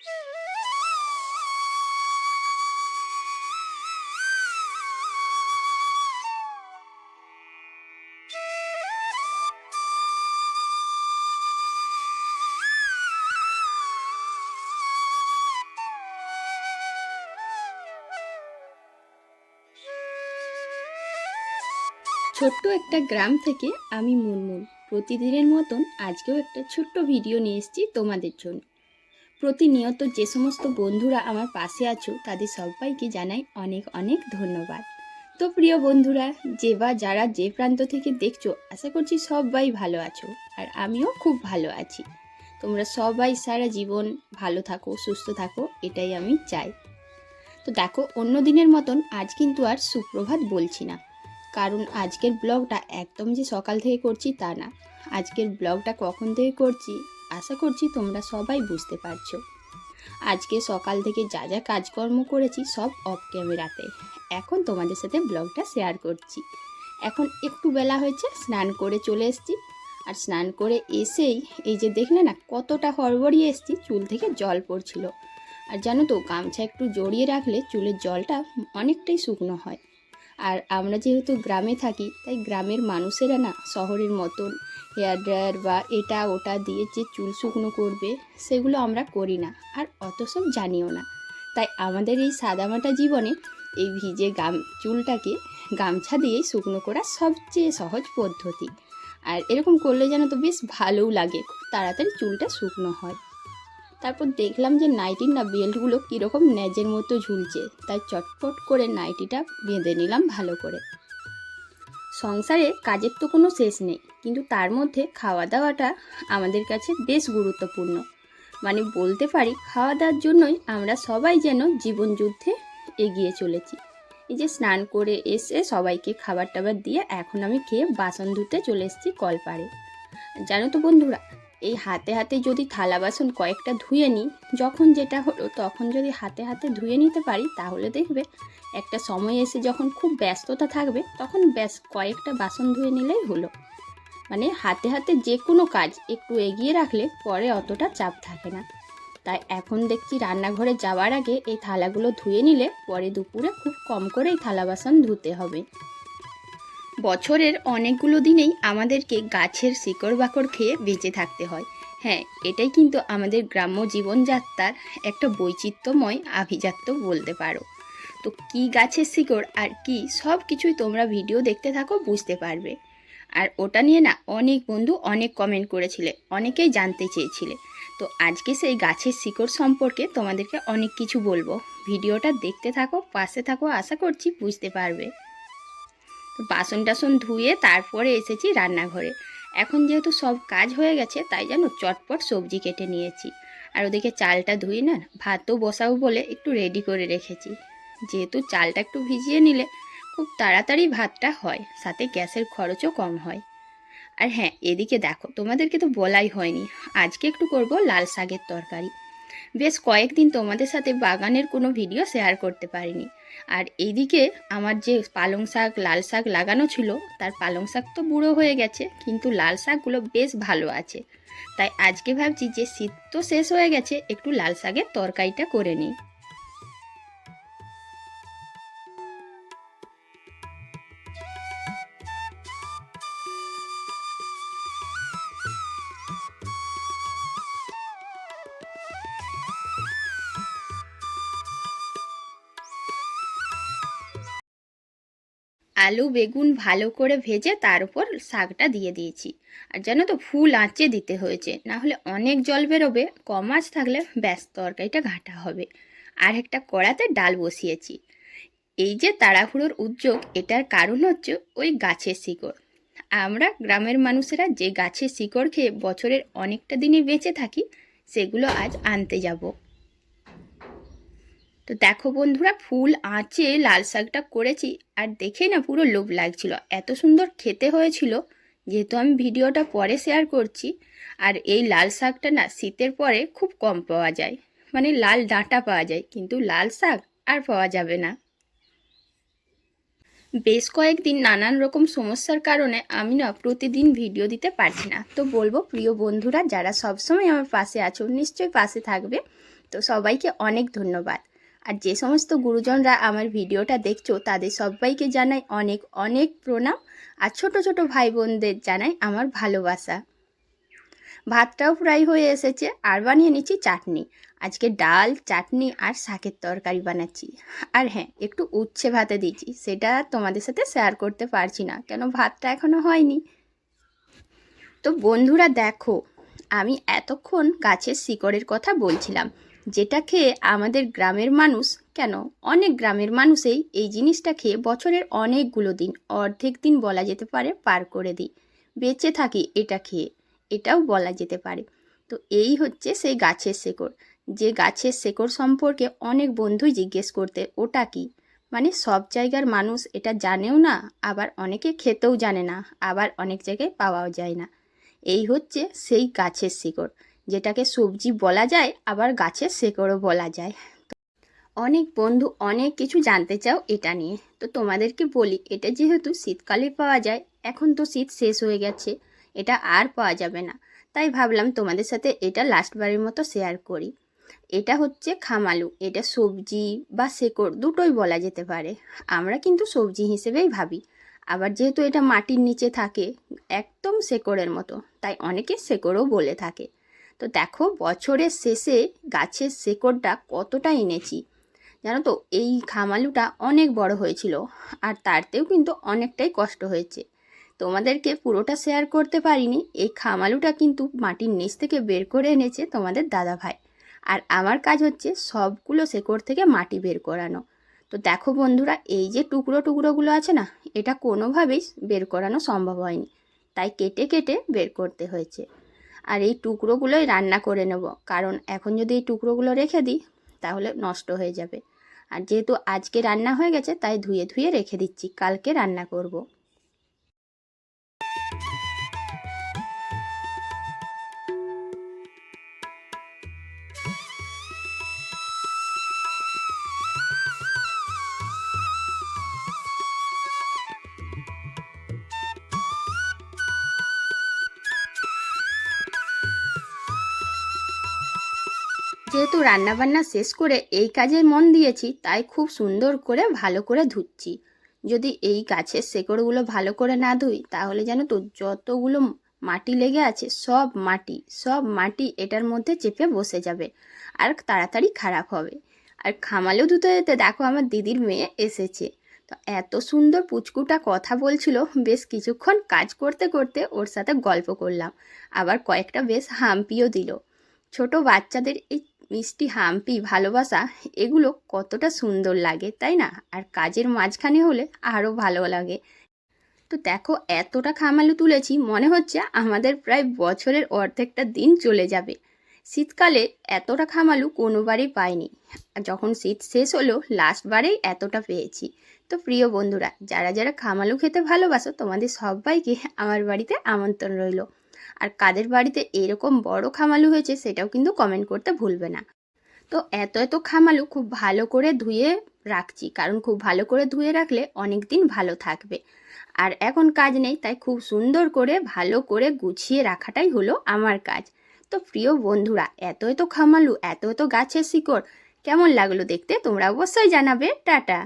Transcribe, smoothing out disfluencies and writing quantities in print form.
ছোট্ট একটা গ্রাম থেকে আমি মুনমুন প্রতিদিনের মতন আজকেও একটা ছোট্ট ভিডিও নিয়ে এসেছি তোমাদের জন্য। প্রতিনিয়ত যে সমস্ত বন্ধুরা আমার পাশে আছো তাদের সবাইকে জানাই অনেক অনেক ধন্যবাদ। তো প্রিয় বন্ধুরা, যারা যে প্রান্ত থেকে দেখছো, আশা করছি সবাই ভালো আছো আর আমিও খুব ভালো আছি। তোমরা সবাই সারা জীবন ভালো থাকো, সুস্থ থাকো, এটাই আমি চাই। তো দেখো, অন্য দিনের মতন আজ কিন্তু আর সুপ্রভাত বলছি না, কারণ আজকের ব্লগটা একদম যে সকাল থেকে করছি তা না। আজকের ব্লগটা কখন থেকে করছি আশা করছি তোমরা সবাই বুঝতে পারছো। আজকে সকাল থেকে যা যা কাজকর্ম করেছি সব অফ ক্যামেরাতে এখন তোমাদের সাথে ব্লগটা শেয়ার করছি। এখন একটু বেলা হয়েছে, স্নান করে চলে এসেছি। আর স্নান করে এসেই এই যে দেখলে না কতটা হড়বড়িয়ে এসেছি, চুল থেকে জল পড়ছিল। আর জানো তো, গামছা একটু জড়িয়ে রাখলে চুলের জলটা অনেকটাই শুকনো হয়। আর আমরা যেহেতু গ্রামে থাকি, তাই গ্রামের মানুষেরা না শহরের মতন হেয়ার ড্রায়ার বা এটা ওটা দিয়ে যে চুল শুকনো করবে সেগুলো আমরা করি না, আর অত সব জানিও না। তাই আমাদের এই সাদামাটা জীবনে এই ভিজে চুলটাকে গামছা দিয়েই শুকনো করা সবচেয়ে সহজ পদ্ধতি। আর এরকম করলে যেন তো বেশ ভালোও লাগে, খুব তাড়াতাড়ি চুলটা শুকনো হয়। তারপর দেখলাম যে নাইটির না বেল্টগুলো কীরকম ন্যাজের মতো ঝুলছে, তাই চটপট করে নাইটিটা বেঁধে নিলাম ভালো করে। সংসারে কাজের তো কোনো শেষ নেই, কিন্তু তার মধ্যে খাওয়া দাওয়াটা আমাদের কাছে বেশ গুরুত্বপূর্ণ। মানে বলতে পারি, খাওয়া দাওয়ার জন্যই আমরা সবাই যেন জীবন যুদ্ধে এগিয়ে চলেছি। এই যে স্নান করে এসে সবাইকে খাবার টাবার দিয়ে এখন আমি খেয়ে বাসন ধুতে চলে এসেছি কলপাড়ে। জানো তো বন্ধুরা, এই হাতে হাতে যদি থালা বাসন কয়েকটা ধুয়ে নিই, যখন যেটা হলো তখন যদি হাতে হাতে ধুয়ে নিতে পারি, তাহলে দেখবে একটা সময় এসে যখন খুব ব্যস্ততা থাকবে তখন ব্যাস কয়েকটা বাসন ধুয়ে নিলেই হলো। মানে হাতে হাতে যে কোনো কাজ একটু এগিয়ে রাখলে পরে অতটা চাপ থাকে না। তাই এখন দেখছি রান্নাঘরে যাওয়ার আগে এই থালাগুলো ধুয়ে নিলে পরে দুপুরে খুব কম করে এই থালা বাসন ধুতে হবে। বছরের অনেকগুলো দিনেই আমাদেরকে গাছের শিকড় বাকড় খেয়ে বেঁচে থাকতে হয়। হ্যাঁ, এটাই কিন্তু আমাদের গ্রাম্য জীবনযাত্রার একটা বৈচিত্র্যময় আভিজাত্য বলতে পারো। তো কি গাছের শিকড় আর কি সব কিছুই তোমরা ভিডিও দেখতে থাকো, বুঝতে পারবে। আর ওটা নিয়ে না অনেক বন্ধু অনেক কমেন্ট করেছিলে, অনেকেই জানতে চেয়েছিলে। তো আজকে সেই গাছের শিকড় সম্পর্কে তোমাদেরকে অনেক কিছু বলবো। ভিডিওটা দেখতে থাকো, পাশে থাকো, আশা করছি বুঝতে পারবে। বাসন টাসন ধুয়ে তারপরে এসেছি রান্নাঘরে। এখন যেহেতু সব কাজ হয়ে গেছে, তাই যেন চটপট সবজি কেটে নিয়েছি। আর ওদিকে চালটা ধুয়ে না ভাতও বসাবো বলে একটু রেডি করে রেখেছি। যেহেতু চালটা একটু ভিজিয়ে নিলে খুব তাড়াতাড়ি ভাতটা হয়, সাথে গ্যাসের খরচও কম হয়। আর হ্যাঁ, এদিকে দেখো, তোমাদেরকে তো বলাই হয়নি, আজকে একটু করব লাল শাকের তরকারি। বেশ কয়েকদিন তোমাদের সাথে বাগানের কোনো ভিডিও শেয়ার করতে পারিনি। আর এইদিকে আমার যে পালং শাক, লাল শাক লাগানো ছিল, তার পালং শাক তো বুড়ো হয়ে গেছে, কিন্তু লাল শাকগুলো বেশ ভালো আছে। তাই আজকে ভাবছি যে শীত তো শেষ হয়ে গেছে, একটু লাল শাকের তরকারিটা করে নিই। আলু বেগুন ভালো করে ভেজে তার উপর শাকটা দিয়ে দিয়েছি। আর জানো তো, ফুল আঁচে দিতে হয়েছে, না হলে অনেক জল বেরোবে, কম আঁচ থাকলে ব্যাস তরকারিটা ঘাঁটা হবে। আর একটা কড়াতে ডাল বসিয়েছি। এই যে তাড়াহুড়োর উদ্যোগ, এটার কারণ হচ্ছে ওই গাছের শিকড়। আমরা গ্রামের মানুষেরা যে গাছের শিকড় খেয়ে বছরের অনেকটা দিনই বেঁচে থাকি, সেগুলো আজ আনতে যাব। তো দেখো বন্ধুরা, ফুল আঁচে লাল শাকটা করেছি, আর দেখে না পুরো লোভ লাগছিল, এত সুন্দর খেতে হয়েছিল। যেহেতু আমি ভিডিওটা পরে শেয়ার করছি, আর এই লাল শাকটা না শীতের পরে খুব কম পাওয়া যায়, মানে লাল ডাঁটা পাওয়া যায়, কিন্তু লাল শাক আর পাওয়া যাবে না। বেশ কয়েকদিন নানান রকম সমস্যার কারণে আমি না প্রতিদিন ভিডিও দিতে পারছি না। তো বলবো প্রিয় বন্ধুরা, যারা সবসময় আমার পাশে আছো, নিশ্চয়ই পাশে থাকবে। তো সবাইকে অনেক ধন্যবাদ। আর যে সমস্ত গুরুজনরা আমার ভিডিওটা দেখছো তাদের সবাইকে জানাই অনেক অনেক প্রণাম। আর ছোট ছোট ভাই বোনদের জানাই আমার ভালোবাসা। ভাতটাও ফ্রাই হয়ে এসেছে আর বানিয়ে নিচ্ছি চাটনি। আজকে ডাল, চাটনি আর শাকের তরকারি বানাচ্ছি। আর হ্যাঁ, একটু উচ্ছে ভাতে দিয়েছি, সেটা তোমাদের সাথে শেয়ার করতে পারছি না কেন ভাতটা এখনও হয়নি। তো বন্ধুরা দেখো, আমি এতক্ষণ গাছের শিকড়ের কথা বলছিলাম, যেটা খেয়ে আমাদের গ্রামের মানুষ, কেন অনেক গ্রামের মানুষই এই জিনিসটা খেয়ে বছরের অনেকগুলো দিন, অর্ধেক দিন বলা যেতে পারে, পার করে দিই, বেঁচে থাকি এটা খেয়ে, এটাও বলা যেতে পারে। তো এই হচ্ছে সেই গাছের শেকড়। যে গাছের শেকড় সম্পর্কে অনেক বন্ধুই জিজ্ঞেস করতে ওটা কি, মানে সব জায়গার মানুষ এটা জানেও না, আবার অনেকে খেতেও জানে না, আবার অনেক জায়গায় পাওয়াও যায় না। এই হচ্ছে সেই গাছের শিকড়, যেটাকে সবজি বলা যায়, আবার গাছের শিকড়ও বলা যায়। অনেক বন্ধু অনেক কিছু জানতে চাও এটা নিয়ে, তো তোমাদেরকে বলি, এটা যেহেতু শীতকালে পাওয়া যায়, এখন তো শীত শেষ হয়ে গেছে, এটা আর পাওয়া যাবে না, তাই ভাবলাম তোমাদের সাথে এটা লাস্টবারের মতো শেয়ার করি। এটা হচ্ছে খামালু, এটা সবজি বা শেকড় দুটোই বলা যেতে পারে। আমরা কিন্তু সবজি হিসেবেই ভাবি, আবার যেহেতু এটা মাটির নিচে থাকে একদম শেকড়ের মতো, তাই অনেকে শেকড়ও বলে থাকে। তো দেখো বছরের শেষে গাছের শেকড়টা কতটা এনেছি জানো তো। এই খামালুটা অনেক বড় হয়েছিল, আর তারতেও কিন্তু অনেকটাই কষ্ট হয়েছে। তোমাদেরকে পুরোটা শেয়ার করতে পারিনি। এই খামালুটা কিন্তু মাটির নিচ থেকে বের করে এনেছে তোমাদের দাদা ভাই, আর আমার কাজ হচ্ছে সবগুলো শেকড় থেকে মাটি বের করানো। তো দেখো বন্ধুরা, এই যে টুকরো টুকরোগুলো আছে না, এটা কোনোভাবেই বের করানো সম্ভব হয়নি, তাই কেটে কেটে বের করতে হয়েছে। আর এই টুকরোগুলোই রান্না করে নেব, কারণ এখন যদি এই টুকরোগুলো রেখে দিই তাহলে নষ্ট হয়ে যাবে। আর যেহেতু আজকে রান্না হয়ে গেছে, তাই ধুয়ে ধুয়ে রেখে দিচ্ছি, কালকে রান্না করব। যেহেতু রান্নাবান্না শেষ করে এই কাজে মন দিয়েছি, তাই খুব সুন্দর করে ভালো করে ধুচ্ছি। যদি এই গাছের শেকড়গুলো ভালো করে না ধুই, তাহলে জানো তো যতগুলো মাটি লেগে আছে সব মাটি এটার মধ্যে চেপে বসে যাবে, আর তাড়াতাড়ি খারাপ হবে। আর খামালেও ধুতে যেতে দেখো আমার দিদির মেয়ে এসেছে। তো এত সুন্দর পুচকুটা কথা বলছিল, বেশ কিছুক্ষণ কাজ করতে করতে ওর সাথে গল্প করলাম, আবার কয়েকটা বেশ হাম্পিও দিল। ছোট বাচ্চাদের এই মিষ্টি হাম্পি ভালোবাসা, এগুলো কতটা সুন্দর লাগে তাই না? আর কাজের মাঝখানে হলে আরও ভালো লাগে। তো দেখো এতটা খামালু তুলেছি, মনে হচ্ছে আমাদের প্রায় বছরের অর্ধেকটা দিন চলে যাবে। শীতকালে এতটা খামালু কোনোবারই পাইনি, যখন শীত শেষ হলো লাস্টবারেই এতটা পেয়েছি। তো প্রিয় বন্ধুরা, যারা যারা খামালু খেতে ভালোবাসো, তোমাদের সবাইকে আমার বাড়িতে আমন্ত্রণ রইল। আর কাদের বাড়িতে এরকম বড় খামালু হয়েছে সেটাও কিন্তু কমেন্ট করতে ভুলবে না। তো এত এত খামালু খুব ভালো করে ধুয়ে রাখছি, কারণ খুব ভালো করে ধুয়ে রাখলে অনেক দিন ভালো থাকবে। আর এখন কাজ নেই, তাই খুব সুন্দর করে ভালো করে গুছিয়ে রাখাটাই হলো আমার কাজ। তো প্রিয় বন্ধুরা, এত এত খামালু, এত এত গাছের শিকড় কেমন লাগলো দেখতে তোমরা অবশ্যই জানাবে। টাটা।